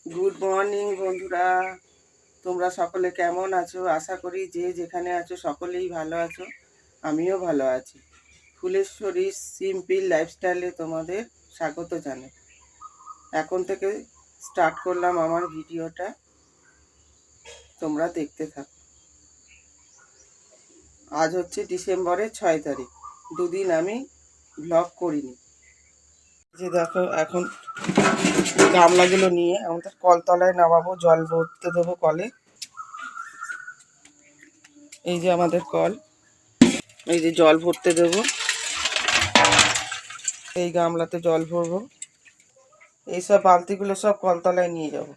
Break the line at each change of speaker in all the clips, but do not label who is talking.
Good morning বন্ধুরা, তোমরা সকলে কেমন আছো? আশা করি যে যেখানে আছো সকলেই ভালো আছো। আমিও ভালো আছি। ফুলেশ্বরী সিম্পল লাইফস্টাইলে তোমাদের স্বাগত জানাই। এখন থেকে স্টার্ট করলাম আমার ভিডিওটা, তোমরা দেখতে থাকো। আজ হচ্ছে ডিসেম্বরের 6 তারিখ। দুদিন আমি ব্লগ করিনি। যে দেখো, এখন গামলাগুলো নিয়ে আমাদের কলতলায় নামাবো, জল ভরতে দেবো কলে। এই যে আমাদের কল, এই যে জল ভরতে দেবো, এই গামলাতে জল ভরবো। এইসব বালতিগুলো সব কলতলায় নিয়ে যাব।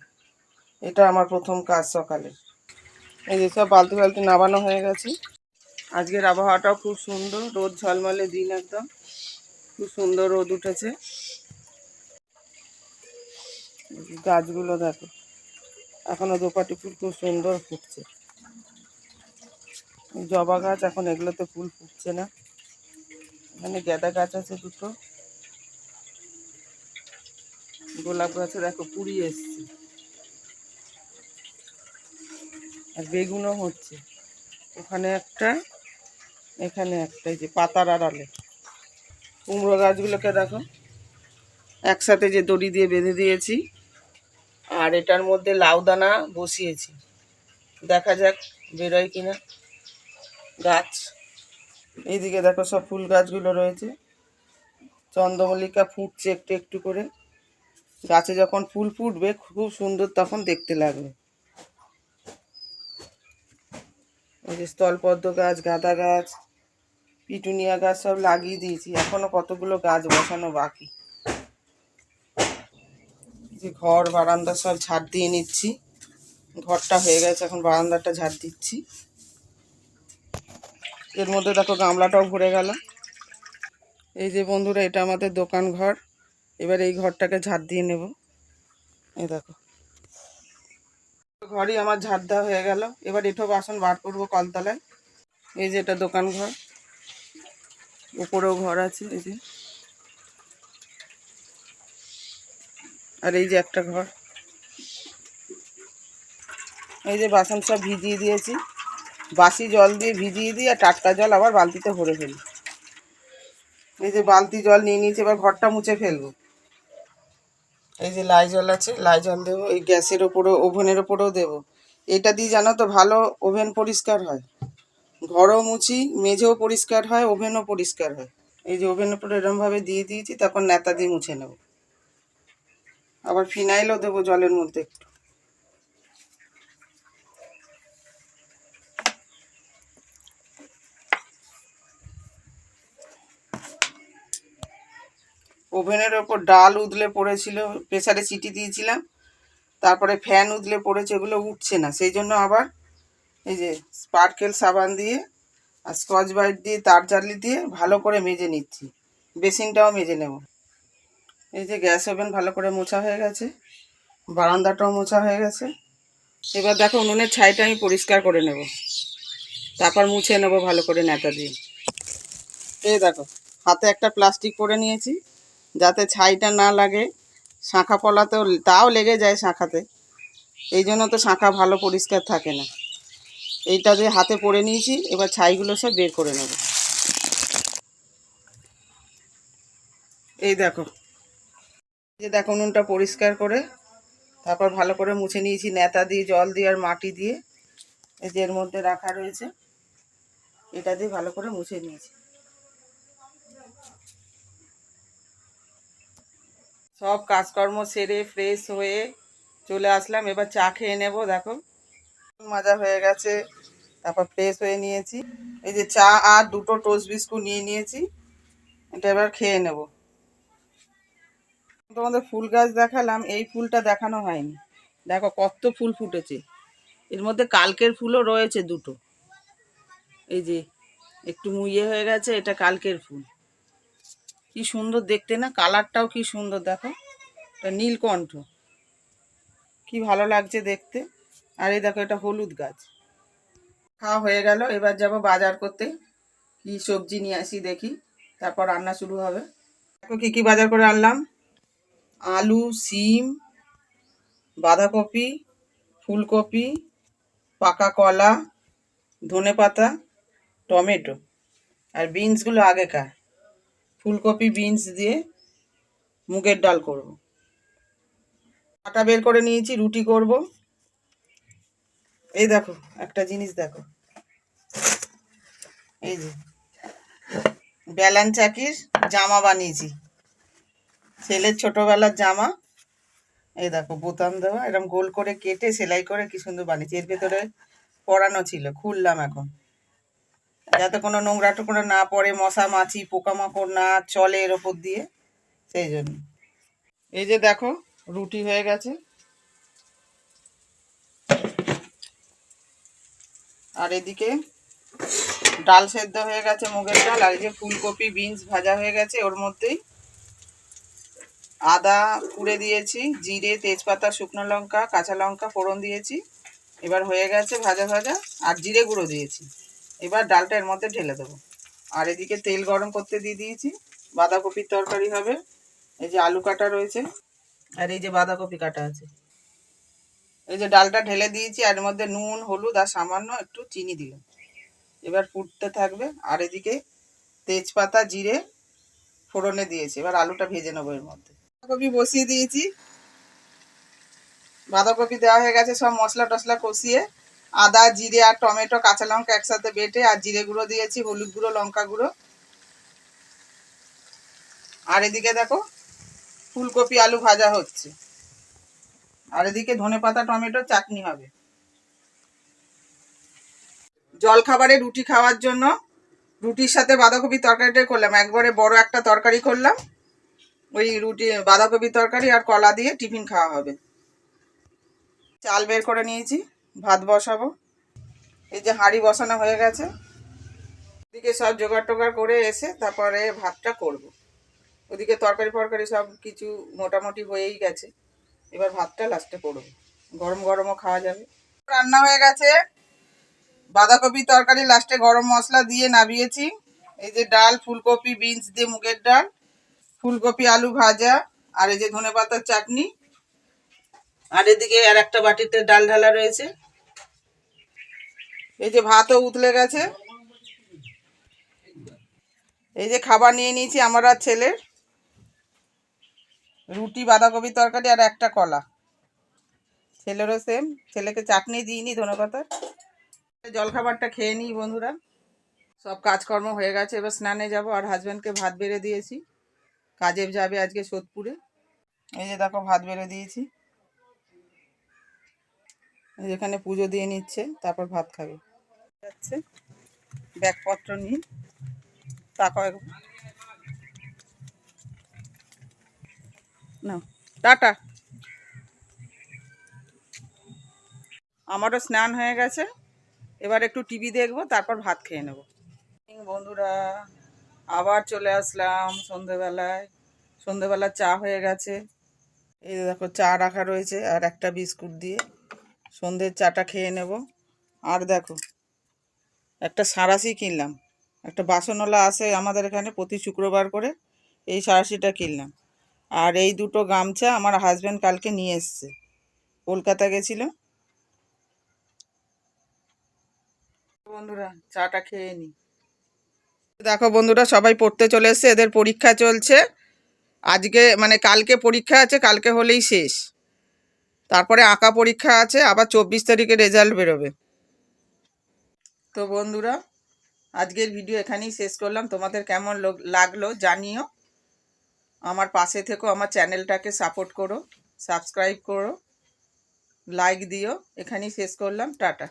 এটা আমার প্রথম কাজ সকালে। এই যে সব বালতি বালতি নামানো হয়ে গেছে। আজকের আবহাওয়াটাও খুব সুন্দর, রোদ ঝলমলে দিন, একদম খুব সুন্দর রোদ উঠেছে। গাছগুলো দেখো, এখনো দোপাটি ফুল খুব সুন্দর ফুটছে। জবা গাছ, এখন এগুলোতে ফুল ফুটছে না। এখানে গাঁদা গাছ আছে দুটো, গোলাপ গাছে দেখো কুড়ি এসছে, আর বেগুনও হচ্ছে। ওখানে একটা, এখানে একটা, এই যে পাতার আড়ালে। কুমড়ো গাছগুলোকে দেখো একসাথে যে দড়ি দিয়ে বেঁধে দিয়েছি, আর এটার মধ্যে লাউ দানা বসিয়েছি। দেখা যাক বেরোয় কিনা গাছ। এইদিকে দেখো সব ফুল গাছগুলো রয়েছে। চন্দ্রমল্লিকা ফুটছে একটু একটু করে। গাছে যখন ফুল ফুটবে খুব সুন্দর তখন দেখতে লাগবে। এই যে স্থলপদ্ম গাছ, গাঁদা গাছ, পিটুনিয়া গাছ সব লাগিয়ে দিয়েছি। এখনো কতগুলো গাছ বসানো বাকি। যে ঘর বারান্দা সব ঝাড় দিয়ে নিচ্ছি। ঘরটা হয়ে গেছে, এখন বারান্দাটা ঝাড় দিচ্ছি। এর মধ্যে দেখো গামলাটাও ভরে গেল। এই যে বন্ধুরা, এটা আমাদের দোকান ঘর। এবার এই ঘরটাকে ঝাড় দিয়ে নেব। এই দেখো, ঘরই আমার ঝাড় দেওয়া হয়ে গেল। এবার এঁঠো বাসন বার করবো কলতলায়। এই যে এটা দোকান ঘর, উপরেও ঘর আছে এই যে, আর এই যে একটা ঘর। এই যে বাসন সব ভিজিয়ে দিয়েছি, বাসি জল দিয়ে ভিজিয়ে দিই, আর টাটকা জল আবার বালতিতে ভরে ফেলি। এই যে বালতি জল নিয়ে নিয়েছি, এবার ঘরটা মুছে ফেলবো। এই যে লাইজল আছে, লাইজল দেবো। এই গ্যাসের ওপরেও, ওভেনের ওপরেও দেবো। এটা দিয়ে জানো তো ভালো ওভেন পরিষ্কার হয়। ঘরও মুছি, মেঝেও পরিষ্কার হয়, ওভেনও পরিষ্কার হয়। এই যে ওভেনের উপরে এরমভাবে দিয়ে দিয়েছি, তারপর ন্যাতা দিয়ে মুছে নেব। আবার ফিনাইলও দেবো জলের মধ্যে একটু। ওভেনের ওপর ডাল উদলে পড়েছিল, প্রেসারে সিটি দিয়েছিলাম, তারপরে ফ্যান উদলে পড়েছে, এগুলো উঠছে না। সেই জন্য আবার এই যে স্পার্কেল সাবান দিয়ে আর স্কচ ব্রাইট দিয়ে, তার জালি দিয়ে ভালো করে মেজে নিচ্ছি। বেসিনটাও মেজে নেব। এই যে গ্যাস ওভেন ভালো করে মোছা হয়ে গেছে, বারান্দাটাও মোছা হয়ে গেছে। এবার দেখো উনুনের ছাইটা আমি পরিষ্কার করে নেব, তারপর মুছে নেব ভালো করে ন্যাতা দিয়ে। এই দেখো, হাতে একটা প্লাস্টিক পরে নিয়েছি যাতে ছাইটা না লাগে। শাঁখা পলাতেও তাও লেগে যায় শাঁখাতে, এই জন্য তো শাঁখা ভালো পরিষ্কার থাকে না। এইটা দিয়ে হাতে পরে নিয়েছি, এবার ছাইগুলো সব বের করে নেব। এই দেখো, এই যে দেখো উনুনটা পরিষ্কার করে তারপর ভালো করে মুছে নিয়েছি ন্যাতা দিয়ে, জল দিয়ে আর মাটি দিয়ে। এই যে এর মধ্যে রাখা রয়েছে, এটা দিয়ে ভালো করে মুছে নিয়েছি। সব কাজকর্ম সেরে ফ্রেশ হয়ে চলে আসলাম। এবার চা খেয়ে নেব। দেখো মাজা হয়ে গেছে, তারপর ফ্রেশ হয়ে নিয়েছি। এই যে চা আর দুটো টোস্ট বিস্কুট নিয়ে নিয়েছি, এটা এবার খেয়ে নেব। তোমাদের ফুল গাছ দেখালাম, এই ফুলটা দেখানো হয়নি। দেখো কত ফুল ফুটেছে, এর মধ্যে কালকের ফুলও রয়েছে দুটো। এই যে একটু মুইয়ে হয়ে গেছে, এটা কালকের ফুল। কি সুন্দর দেখতে না, কালারটাও কি সুন্দর দেখো, এটা নীলকণ্ঠ, কি ভালো লাগছে দেখতে। আর এই দেখো, এটা হলুদ গাছ। খাওয়া হয়ে গেল, এবার যাব বাজার করতে। কি সবজি নিয়ে আসি দেখি, তারপর রান্না শুরু হবে। দেখো কি কি বাজার করে আনলাম। আলু, সিম, বাঁধাকপি, ফুলকপি, পাকা কলা, ধনেপাতা, টমেটো আর বিনসগুলো আগেকার। ফুলকপি বিনস দিয়ে মুগের ডাল করব। আটা বের করে নিয়েছি, রুটি করব। এই দেখো একটা জিনিস দেখো, এই যে বেলান চাকির জামা বানিয়েছি, ছেলের ছোটবেলার জামা। এই দেখো বোতাম দেওয়া, এরকম গোল করে কেটে সেলাই করে কি সুন্দর বানিয়েছি। এর ভেতরে পরানো ছিল, খুললাম এখন, যাতে কোনো নোংরা টোকরা না পড়ে, মশা মাছি পোকামাকড় না চলে এর ওপর দিয়ে, সেই জন্য। এই যে দেখো রুটি হয়ে গেছে, আর এদিকে ডাল সেদ্ধ হয়ে গেছে, মুগের ডাল। আর এই যে ফুলকপি বিনস ভাজা হয়ে গেছে, ওর মধ্যেই আদা পুড়ে দিয়েছি, জিরে, তেজপাতা, শুকনো লঙ্কা, কাঁচা লঙ্কা ফোড়ন দিয়েছি। এবার হয়ে গেছে ভাজা ভাজা, আর জিরে গুঁড়ো দিয়েছি। এবার ডালটা এর মধ্যে ঢেলে দেবো। আর এদিকে তেল গরম করতে দিয়ে দিয়েছি, বাঁধাকপির তরকারি হবে। এই যে আলু কাটা রয়েছে, আর এই যে বাঁধাকপি কাটা আছে। এই যে ডালটা ঢেলে দিয়েছি, আর এর মধ্যে নুন, হলুদ আর সামান্য একটু চিনি দিলাম। এবার ফুটতে থাকবে। আর এদিকে তেজপাতা, জিরে ফোড়নে দিয়েছি। এবার আলুটা ভেজে নেবো এর মধ্যে। বাঁধাকপি বসিয়ে দিয়েছি, বাঁধাকপি দেওয়া হয়ে গেছে। সব মশলা টশলা কষিয়ে আদা, জিরে আর টমেটো, কাঁচা লঙ্কা একসাথে বেটে, আর জিরে গুঁড়ো দিয়েছি, হলুদ গুঁড়ো, লঙ্কা গুঁড়ো। আর এদিকে দেখো ফুলকপি আলু ভাজা হচ্ছে, আর এদিকে ধনেপাতা টমেটো চাটনি হবে। জল খাবারে রুটি খাওয়ার জন্য রুটির সাথে বাঁধাকপি তরকারিটাই করলাম, একবারে বড় একটা তরকারি করলাম। ওই রুটি বাঁধাকপি তরকারি আর কলা দিয়ে টিফিন খাওয়া হবে। চাল বের করে নিয়েছি, ভাত বসাবো। এই যে হাঁড়ি বসানো হয়ে গেছে, ওদিকে সব জোগাড় টোগাড় করে এসে তারপরে ভাতটা করব। ওদিকে তরকারি ফরকারি সব কিছু মোটামুটি হয়েই গেছে, এবার ভাতটা লাস্টে করব, গরম গরমও খাওয়া যাবে। রান্না হয়ে গেছে, বাঁধাকপি তরকারি লাস্টে গরম মশলা দিয়ে নামিয়েছি। এই যে ডাল, ফুলকপি বিনস দিয়ে মুগের ডাল, ফুলকপি আলু ভাজা, আর এই যে ধনেপাতার চাটনি। আর এদিকে আর একটা বাটিতে ডাল ঢালা রয়েছে। এই যে ভাতও উতলে গেছে। এই যে খাবার নিয়ে নিয়েছি আমার আর ছেলের, রুটি, বাঁধাকপি তরকারি আর একটা কলা। ছেলেরও সেম, ছেলেকে চাটনি দিইনি ধনেপাতার। জলখাবারটা খেয়ে নিই বন্ধুরা। সব কাজকর্ম হয়ে গেছে, এবার স্নানে যাব। আর হাজব্যান্ডকে ভাত বেড়ে দিয়েছি, কাজে যাবে আজকে সোদপুরে। এই যে দেখো ভাত বেড়ে দিয়েছি, এখানে পুজো দিয়ে নিচ্ছে, তারপর ভাত খাবে। যাচ্ছে ব্যাগপত্র নিয়ে, তাকাও না, টাটা। আমারও স্নান হয়ে গেছে, এবার একটু টিভি দেখবো, তারপর ভাত খেয়ে নেব। বন্ধুরা আবার চলে আসলাম সন্ধেবেলায়। সন্ধেবেলা চা হয়ে গেছে, এই দেখো চা রাখা রয়েছে আর একটা বিস্কুট দিয়ে সন্ধ্যের চাটা খেয়ে নেব। আর দেখো একটা সাঁড়াশি কিনলাম, একটা বাসনওয়ালা আসে আমাদের এখানে প্রতি শুক্রবার করে, এই সাঁড়াশিটা কিনলাম। আর এই দুটো গামছা আমার হাজব্যান্ড কালকে নিয়ে এসছে, কলকাতা গেছিল। বন্ধুরা চাটা খেয়ে নি। দেখো বন্ধুরা সবাই পড়তে চলে এসছে, এদের পরীক্ষা চলছে আজকে, মানে কালকে পরীক্ষা আছে, কালকে হলেই শেষ। তারপরে আঁকা পরীক্ষা আছে, আবার 24 তারিখে রেজাল্ট বেরোবে। তো বন্ধুরা আজকের ভিডিও এখানেই শেষ করলাম। তোমাদের কেমন লাগলো জানিও, আমার পাশে থেকো, আমার চ্যানেলটাকে সাপোর্ট করো, সাবস্ক্রাইব করো, লাইক দিও। এখানেই শেষ করলাম, টাটা।